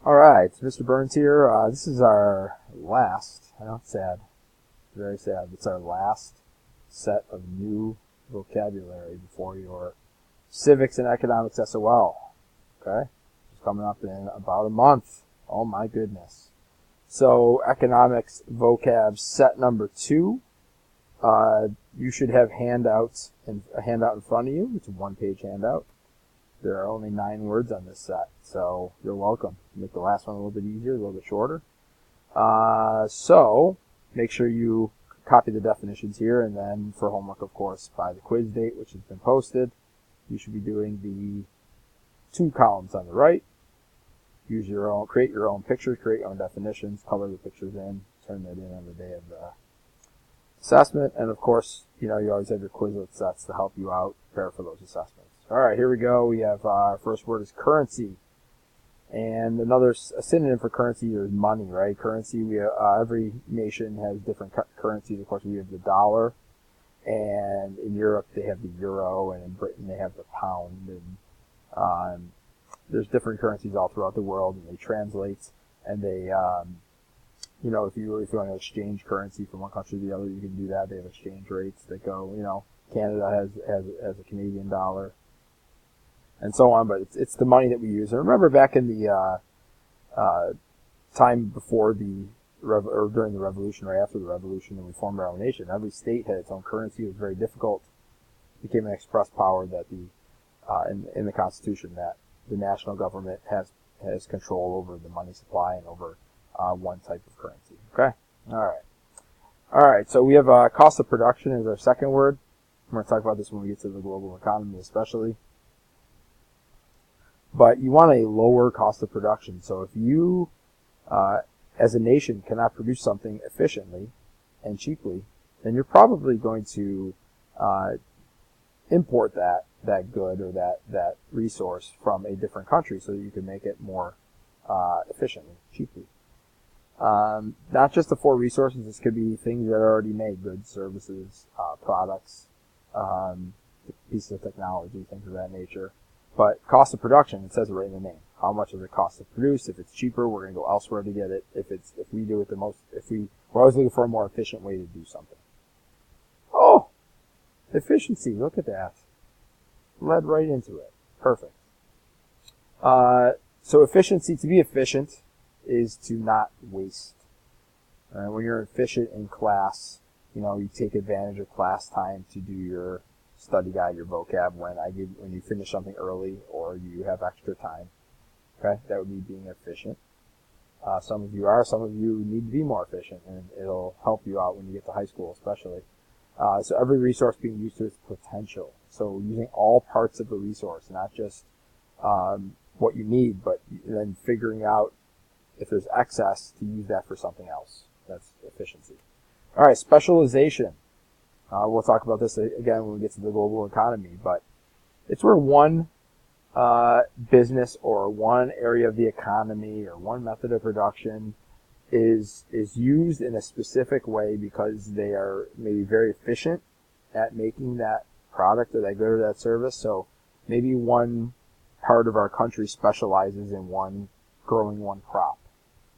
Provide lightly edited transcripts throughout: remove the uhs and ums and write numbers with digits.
All right, Mr. Burns here. This is our last, I know it's sad, very sad, it's our last set of new vocabulary before your civics and economics SOL. Okay? It's coming up in about a month. Oh my goodness. So, economics vocab set number 2. You should have handouts and a handout in front of you. It's a one-page handout. There are only 9 words on this set, so you're welcome. Make the last one a little bit easier, a little bit shorter. So make sure you copy the definitions here, and then for homework, of course, by the quiz date, which has been posted, you should be doing the 2 columns on the right. Use your own, create your own pictures, create your own definitions, color the pictures in, turn that in on the day of the assessment, and of course, you always have your Quizlet sets to help you out, prepare for those assessments. All right, here we go. We have our first word is currency, and a synonym for currency is money, right? Currency. Every nation has different currencies. Of course, we have the dollar, and in Europe they have the euro, and in Britain they have the pound, and there's different currencies all throughout the world, and they translate, and they if you want to exchange currency from one country to the other, you can do that. They have exchange rates that go, Canada has a Canadian dollar, and so on, but it's the money that we use. And remember, back in the time before or during the Revolution, or after the Revolution, and we formed our own nation, every state had its own currency. It was very difficult. It became an express power that in the Constitution that the national government has control over the money supply and over one type of currency. Okay? All right. So we have cost of production as our second word. We're going to talk about this when we get to the global economy, especially. But you want a lower cost of production. So if you, as a nation, cannot produce something efficiently and cheaply, then you're probably going to import that good or that resource from a different country so that you can make it more efficiently, cheaply. Not just the 4 resources. This could be things that are already made, goods, services, products, pieces of technology, things of that nature. But cost of production, it says it right in the name. How much does it cost to produce? If it's cheaper, we're going to go elsewhere to get it. We're always looking for a more efficient way to do something. Oh, efficiency. Look at that. Led right into it. Perfect. So efficiency, to be efficient, is to not waste. When you're efficient in class, you take advantage of class time to do your study guide, your vocab, when you finish something early or you have extra time. Okay, that would be being efficient. Some of you need to be more efficient, and it'll help you out when you get to high school, especially. So every resource being used to its potential. So using all parts of the resource, not just what you need, but then figuring out if there's excess to use that for something else. That's efficiency. All right, specialization. We'll talk about this again when we get to the global economy, but it's where one business or one area of the economy or one method of production is used in a specific way because they are maybe very efficient at making that product or that good or that service. So maybe one part of our country specializes in growing one crop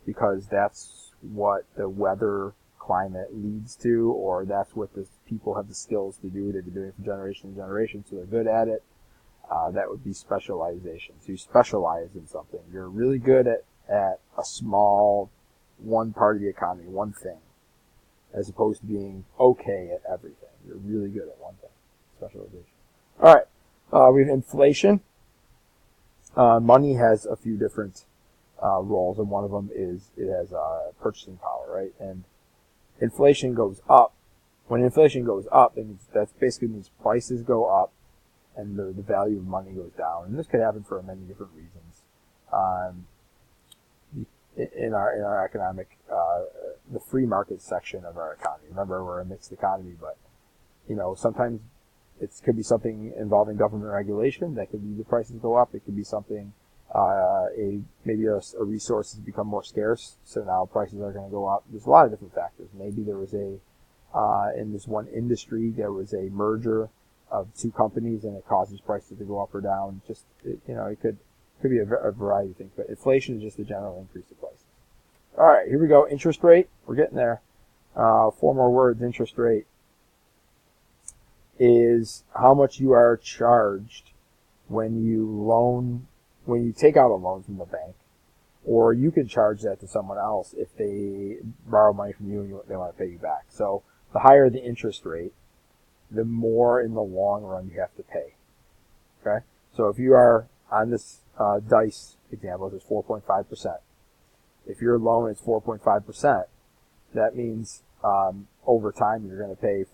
because that's what the weather climate leads to, or that's what the people have the skills to do. They've been doing it for generation to generation, so they're good at it. That would be specialization. So you specialize in something. You're really good at a small one part of the economy, one thing, as opposed to being okay at everything. You're really good at one thing. Specialization. All right. We have inflation. Money has a few different roles, and one of them is it has purchasing power, right? And inflation goes up. When inflation goes up, that basically means prices go up and the value of money goes down. And this could happen for many different reasons. In our economic, the free market section of our economy. Remember, we're a mixed economy, but sometimes it could be something involving government regulation that could be the prices go up. It could be something maybe a resource has become more scarce, so now prices are going to go up. There's a lot of different factors. Maybe there was in this one industry, there was a merger of 2 companies and it causes prices to go up or down. It could Could be a variety of things, but inflation is just the general increase of prices. All right, here we go. Interest rate. We're getting there. 4 more words. Interest rate is how much you are charged when you take out a loan from the bank, or you could charge that to someone else if they borrow money from you and they want to pay you back. So the higher the interest rate, the more in the long run you have to pay. Okay? So if you are on this DICE example, it's 4.5%. If your loan is 4.5%, that means over time you're going to pay if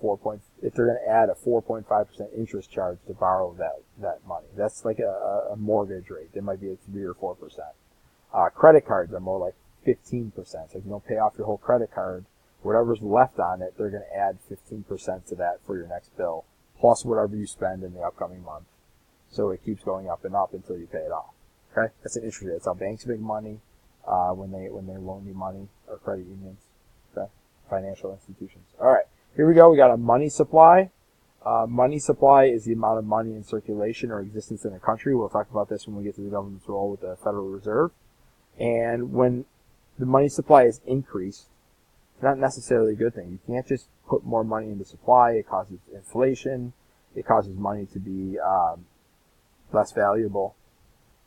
they're going to add a 4.5% interest charge to borrow that money. That's like a mortgage rate. It might be at 3 or 4%. Credit cards are more like 15%. So if you don't pay off your whole credit card, whatever's left on it, they're going to add 15% to that for your next bill, plus whatever you spend in the upcoming month. So it keeps going up and up until you pay it off. Okay, that's an interest rate. That's how banks make money when they loan you money, or credit unions. Okay, financial institutions. All right, here we go. We got a money supply. Money supply is the amount of money in circulation or existence in a country. We'll talk about this when we get to the government's role with the Federal Reserve. And when the money supply is increased, it's not necessarily a good thing. You can't just put more money into supply. It causes inflation. It causes money to be less valuable.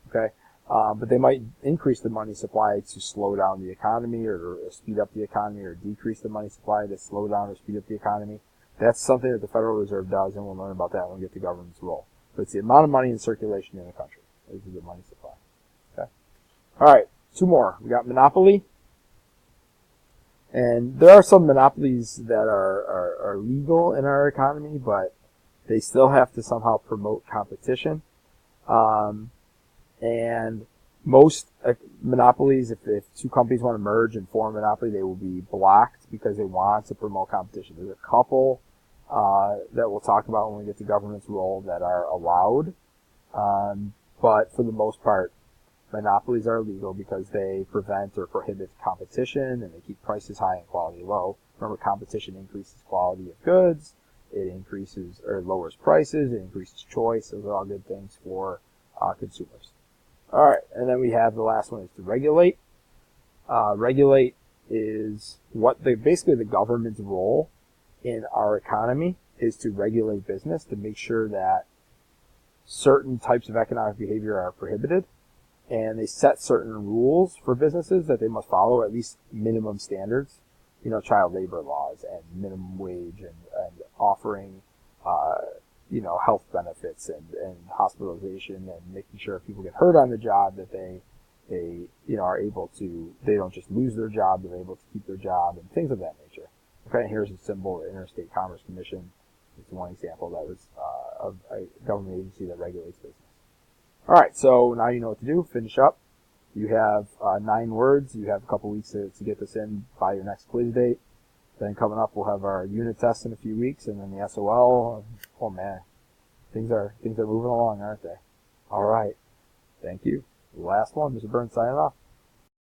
Okay, but they might increase the money supply to slow down the economy, or speed up the economy, or decrease the money supply to slow down or speed up the economy. That's something that the Federal Reserve does, and we'll learn about that when we get to government's role. But it's the amount of money in circulation in the country. This is the money supply. Okay. All right, 2 more. We got monopoly. And there are some monopolies that are legal in our economy, but they still have to somehow promote competition. And most monopolies, if 2 companies want to merge and form a monopoly, they will be blocked because they want to promote competition. There's a couple that we'll talk about when we get to government's role that are allowed. But for the most part, monopolies are illegal because they prevent or prohibit competition, and they keep prices high and quality low. Remember, competition increases quality of goods. It increases or lowers prices. It increases choice. Those are all good things for consumers. All right, and then we have the last one is to regulate. Regulate is basically the government's role in our economy is to regulate business, to make sure that certain types of economic behavior are prohibited, and they set certain rules for businesses that they must follow, at least minimum standards, child labor laws and minimum wage, and offering health benefits and hospitalization, and making sure if people get hurt on the job that they are able to, they don't just lose their job, they're able to keep their job, and things of that nature. Okay, and here's a symbol, the Interstate Commerce Commission. It's one example that was of a government agency that regulates business. All right, so now you know what to do. Finish up. You have 9 words. You have a couple weeks to get this in by your next quiz date. Then coming up, we'll have our unit test in a few weeks, and then the SOL. Oh man, things are moving along, aren't they? All right, thank you. Last one, Mr. Burns signing off.